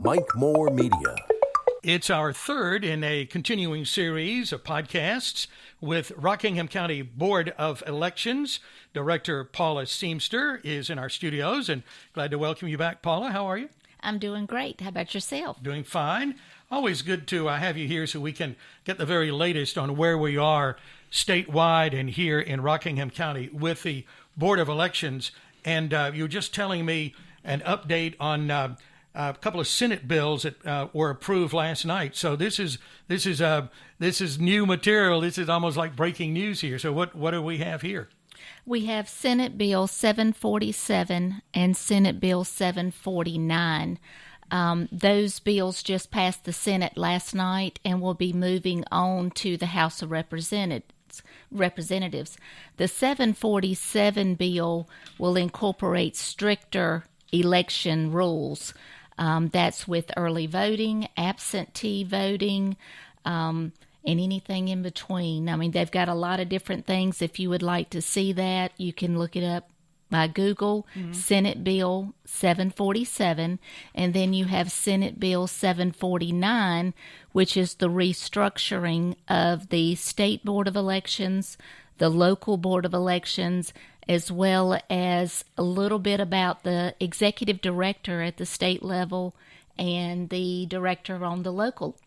Mike Moore Media. It's our third in a continuing series of podcasts with Rockingham County Board of Elections. Director Paula Seamster is in our studios, and glad to welcome you back, Paula. How are you? I'm doing great. How about yourself? Doing fine. Always good to have you here so we can get the very latest on where we are statewide and here in Rockingham County with the Board of Elections. And you were just telling me an update on a couple of Senate bills that were approved last night. So this is new material. This is almost like breaking news here. So what do we have here? We have Senate Bill 747 and Senate Bill 749. Those bills just passed the Senate last night and will be moving on to the House of Representatives. The 747 bill will incorporate stricter election rules. That's with early voting, absentee voting, and anything in between. I mean, they've got a lot of different things. If you would like to see that, you can look it up by Google, Senate Bill 747, and then you have Senate Bill 749, which is the restructuring of the State Board of Elections, the local Board of Elections, as well as a little bit about the executive director at the state level and the director on the local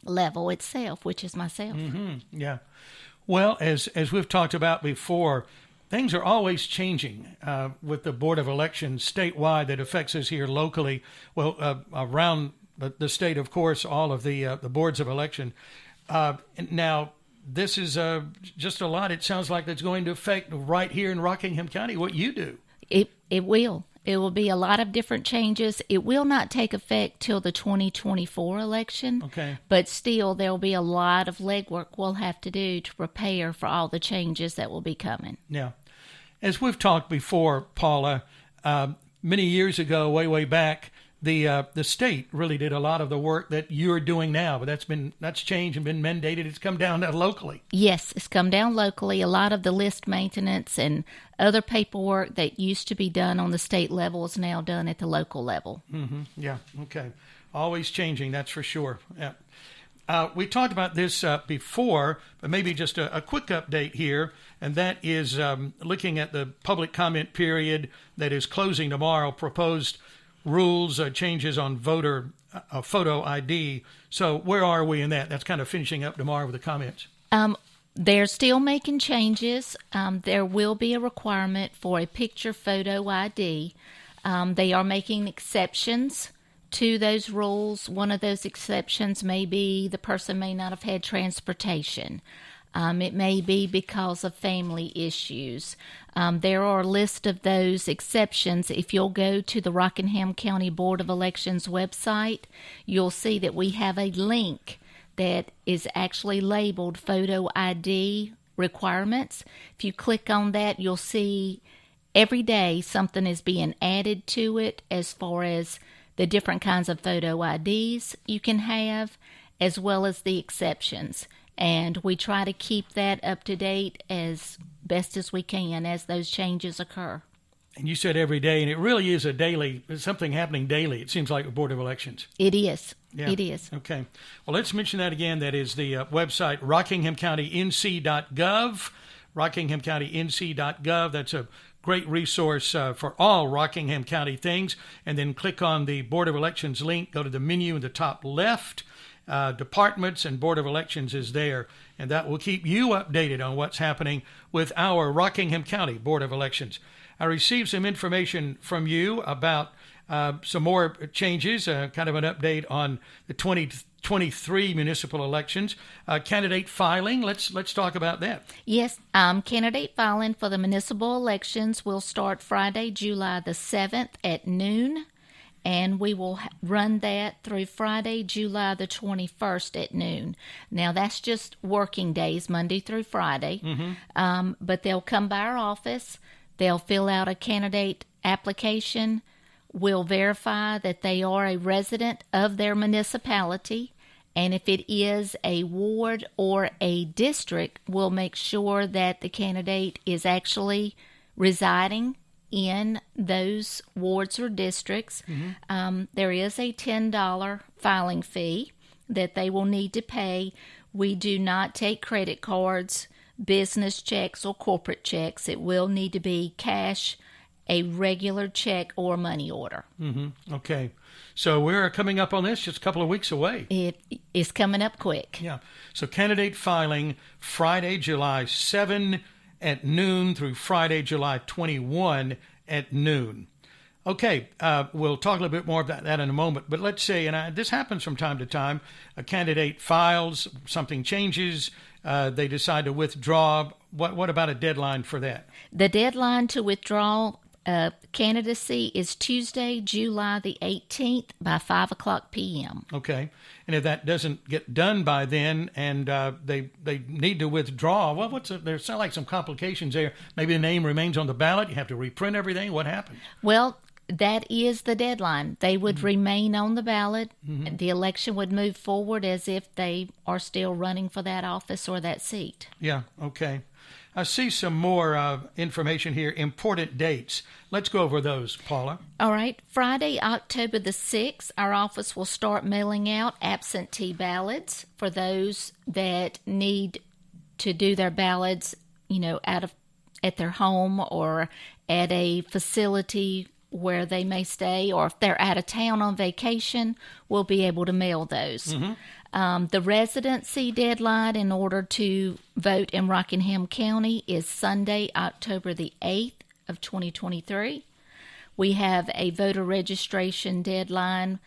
level itself, which is myself. Yeah. Well, as we've talked about before, things are always changing with the Board of Elections statewide that affects us here locally. Well, around the state, of course, all of the boards of election. Now, this is just a lot. It sounds like it's going to affect right here in Rockingham County what you do. It will. It will be a lot of different changes. It will not take effect till the 2024 election. Okay. But still, there will be a lot of legwork we'll have to do to prepare for all the changes that will be coming. Yeah. As we've talked before, Paula, many years ago, way back, the state really did a lot of the work that you're doing now, but that's changed and been mandated. It's come down locally. Yes, it's come down locally. A lot of the list maintenance and other paperwork that used to be done on the state level is now done at the local level. Mm-hmm. Yeah, okay. Always changing, that's for sure. Yeah. We talked about this before, but maybe just a quick update here, and that is looking at the public comment period that is closing tomorrow, proposed rules, changes on voter photo ID. So where are we in that? That's kind of finishing up tomorrow with the comments. They're still making changes. There will be a requirement for a picture photo ID. They are making exceptions to those rules. One of those exceptions may be the person may not have had transportation. It may be because of family issues. There are a list of those exceptions. If you'll go to the Rockingham County Board of Elections website, you'll see that we have a link that is actually labeled Photo ID Requirements. If you click on that, you'll see every day something is being added to it as far as the different kinds of photo IDs you can have, as well as the exceptions. And we try to keep that up to date as best as we can as those changes occur. And you said every day, and it really is something happening daily, it seems like, with Board of Elections. It is. Yeah. It is. Okay. Well, let's mention that again. That is the website, rockinghamcountync.gov, rockinghamcountync.gov. That's a great resource for all Rockingham County things. And then click on the Board of Elections link, go to the menu in the top left. Departments and Board of Elections is there, and that will keep you updated on what's happening with our Rockingham County Board of Elections. I received some information from you about some more changes, kind of an update on the 2023 municipal elections. Candidate filing, let's talk about that. Yes, candidate filing for the municipal elections will start Friday, July the 7th at noon. And we will run that through Friday, July the 21st at noon. Now, that's just working days, Monday through Friday. Mm-hmm. But they'll come by our office. They'll fill out a candidate application. We'll verify that they are a resident of their municipality. And if it is a ward or a district, we'll make sure that the candidate is actually residing in those wards or districts. There is a $10 filing fee that they will need to pay. We do not take credit cards, business checks, or corporate checks. It will need to be cash, a regular check, or money order. Okay. So we're coming up on this just a couple of weeks away. It is coming up quick. Yeah. So candidate filing Friday, July 7 at noon through Friday, July 21 at noon. Okay, we'll talk a little bit more about that in a moment, but let's say, and this happens from time to time, a candidate files, something changes, they decide to withdraw. What about a deadline for that? The deadline to withdraw candidacy is Tuesday, July the 18th by 5 o'clock p.m. Okay, and if that doesn't get done by then and they need to withdraw, well, there sound like some complications there. Maybe the name remains on the ballot, you have to reprint everything, what happens? Well, that is the deadline. They would remain on the ballot. The election would move forward as if they are still running for that office or that seat. Yeah, okay. I see some more information here, important dates. Let's go over those, Paula. All right. Friday, October the 6th, our office will start mailing out absentee ballots for those that need to do their ballots, at their home or at a facility where they may stay, or if they're out of town on vacation, we'll be able to mail those. The residency deadline in order to vote in Rockingham County is Sunday, October the 8th of 2023. We have a voter registration deadline,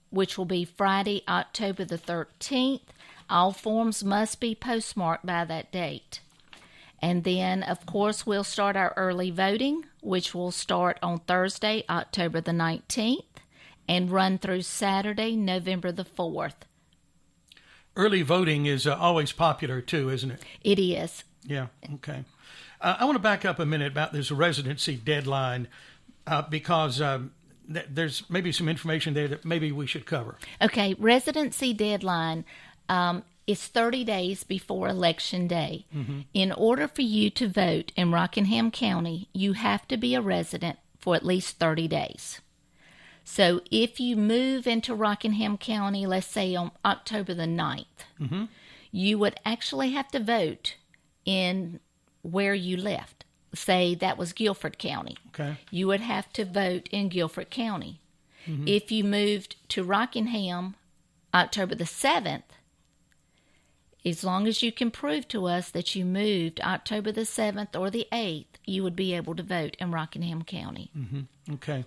which will be Friday, October the 13th. All forms must be postmarked by that date. And then, of course, we'll start our early voting, which will start on Thursday, October the 19th, and run through Saturday, November the 4th. Early voting is always popular, too, isn't it? It is. Yeah, okay. I want to back up a minute about this residency deadline because there's maybe some information there that maybe we should cover. Okay, residency deadline is 30 days before Election Day. In order for you to vote in Rockingham County, you have to be a resident for at least 30 days. So if you move into Rockingham County, let's say on October the 9th, you would actually have to vote in where you left. Say that was Guilford County. Okay. You would have to vote in Guilford County. If you moved to Rockingham October the 7th, as long as you can prove to us that you moved October the 7th or the 8th, you would be able to vote in Rockingham County. Okay.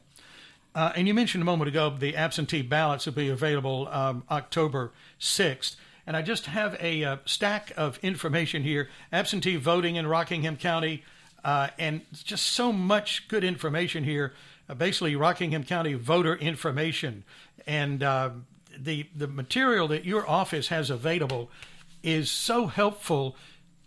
And you mentioned a moment ago the absentee ballots will be available October 6th. And I just have a stack of information here, absentee voting in Rockingham County, and just so much good information here. Basically, Rockingham County voter information. And the material that your office has available is so helpful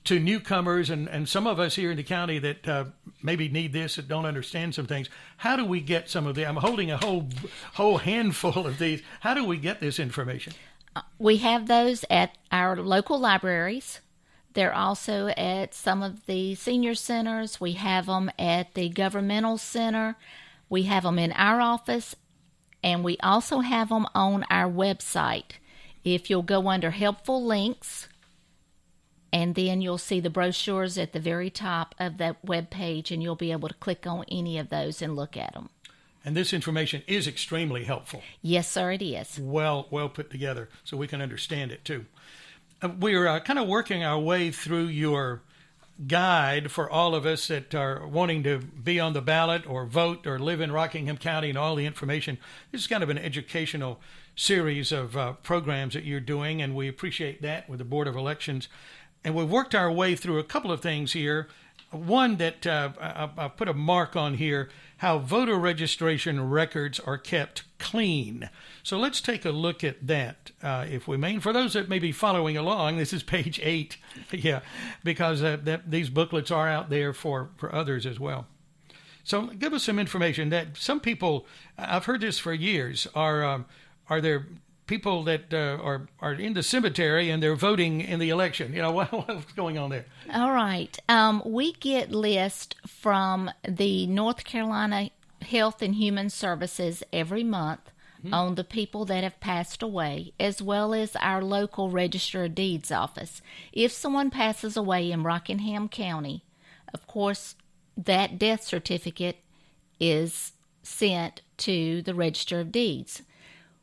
to newcomers and some of us here in the county that maybe need this, that don't understand some things. How do we get some of the, I'm holding a whole handful of these. How do we get this information? We have those at our local libraries. They're also at some of the senior centers. We have them at the governmental center. We have them in our office, and we also have them on our website. If you'll go under helpful links, and then you'll see the brochures at the very top of that web page, and you'll be able to click on any of those and look at them. And this information is extremely helpful. Yes, sir, it is. Well put together so we can understand it, too. We're kind of working our way through your guide for all of us that are wanting to be on the ballot or vote or live in Rockingham County and all the information. This is kind of an educational series of programs that you're doing, and we appreciate that with the Board of Elections. And we've worked our way through a couple of things here. One that I put a mark on here, how voter registration records are kept clean. So let's take a look at that, if we may. For those that may be following along, this is page 8, yeah, because these booklets are out there for others as well. So give us some information that some people, I've heard this for years, are there people that are in the cemetery and they're voting in the election. What's going on there? All right. We get lists from the North Carolina Health and Human Services every month on the people that have passed away, as well as our local Register of Deeds office. If someone passes away in Rockingham County, of course, that death certificate is sent to the Register of Deeds.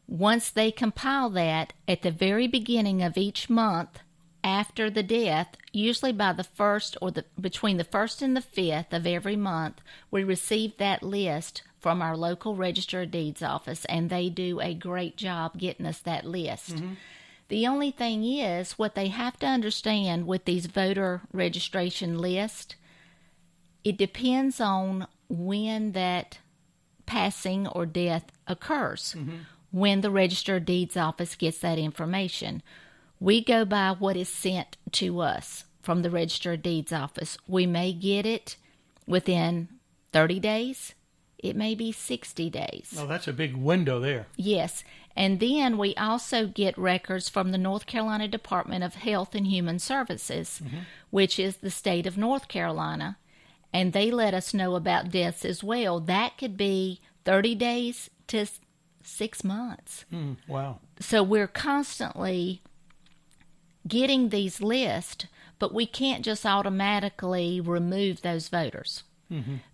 Once they compile that, at the very beginning of each month after the death, usually by the first or between the 1st and the 5th of every month, we receive that list from our local Register of Deeds office, and they do a great job getting us that list. The only thing is, what they have to understand with these voter registration lists, it depends on when that passing or death occurs. When the Register of Deeds office gets that information. We go by what is sent to us from the Register of Deeds office. We may get it within 30 days. It may be 60 days. Oh, that's a big window there. Yes. And then we also get records from the North Carolina Department of Health and Human Services, which is the state of North Carolina. And they let us know about deaths as well. That could be 30 days to 6 months. Wow. So we're constantly getting these lists, but we can't just automatically remove those voters.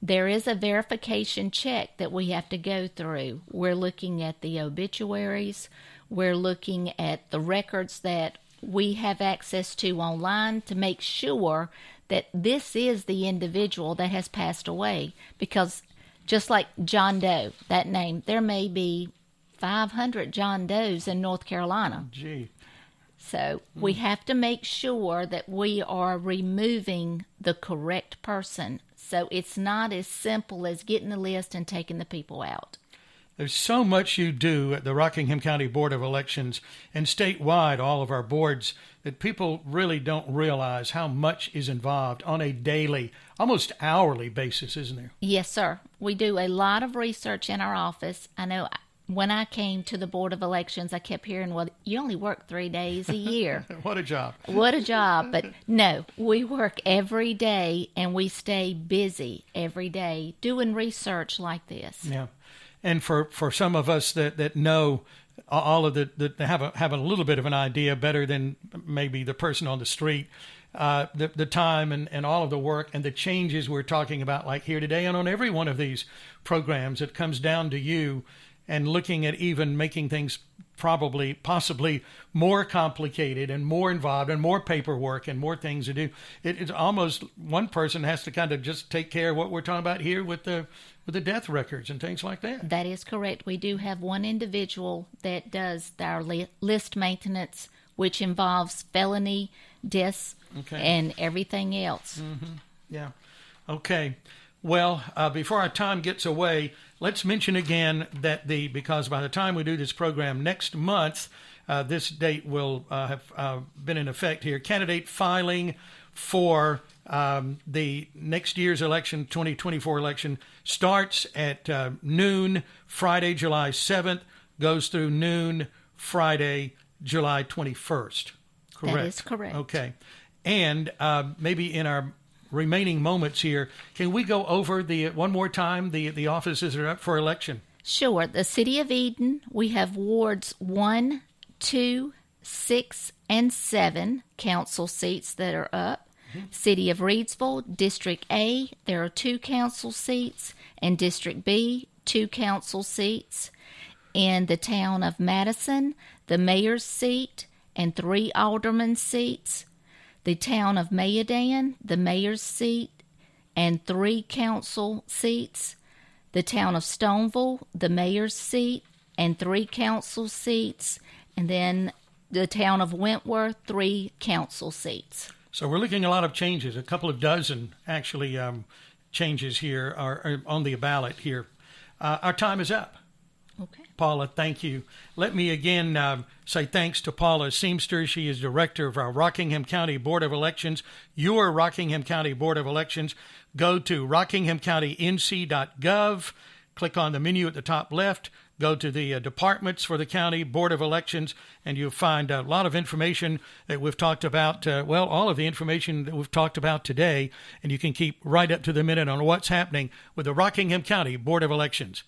There is a verification check that we have to go through. We're looking at the obituaries. We're looking at the records that we have access to online to make sure that this is the individual that has passed away. Because just like John Doe, that name, there may be 500 John Does in North Carolina. Gee. So we have to make sure that we are removing the correct person. So it's not as simple as getting the list and taking the people out. There's so much you do at the Rockingham County Board of Elections and statewide, all of our boards, that people really don't realize how much is involved on a daily, almost hourly basis, isn't there? Yes, sir. We do a lot of research in our office. I know when I came to the Board of Elections, I kept hearing, well, you only work 3 days a year. What a job. What a job. But no, we work every day and we stay busy every day doing research like this. Yeah. And for some of us that know all of that have a little bit of an idea better than maybe the person on the street, the time and all of the work and the changes we're talking about, like here today and on every one of these programs, it comes down to you and looking at even making things possibly more complicated and more involved and more paperwork and more things to do. It's almost one person has to kind of just take care of what we're talking about here with the death records and things like that. That is correct. We do have one individual that does our list maintenance, which involves felony deaths and everything else. Yeah. Okay. Well, before our time gets away, let's mention again that because by the time we do this program next month, this date will have been in effect here. Candidate filing for the next year's election, 2024 election, starts at noon Friday, July 7th, goes through noon Friday, July 21st. Correct? That is correct. Okay. And maybe in our remaining moments here, can we go over one more time the offices that are up for election? Sure. The City of Eden, we have wards 1, 2, 6, and 7 council seats that are up. City of Reedsville, District A, there are 2 council seats, and District B, 2 council seats. In the town of Madison, the mayor's seat and 3 alderman seats. The town of Mayodan, the mayor's seat and 3 council seats. The town of Stoneville, the mayor's seat and 3 council seats. And then the town of Wentworth, 3 council seats. So we're looking at a lot of changes, a couple of dozen actually changes here are on the ballot here. Our time is up. Okay. Paula, thank you. Let me again say thanks to Paula Seamster. She is director of our Rockingham County Board of Elections. Your Rockingham County Board of Elections. Go to rockinghamcountync.gov. Click on the menu at the top left. go to the departments for the county Board of Elections, and you'll find a lot of information that we've talked about, all of the information that we've talked about today, and you can keep right up to the minute on what's happening with the Rockingham County Board of Elections.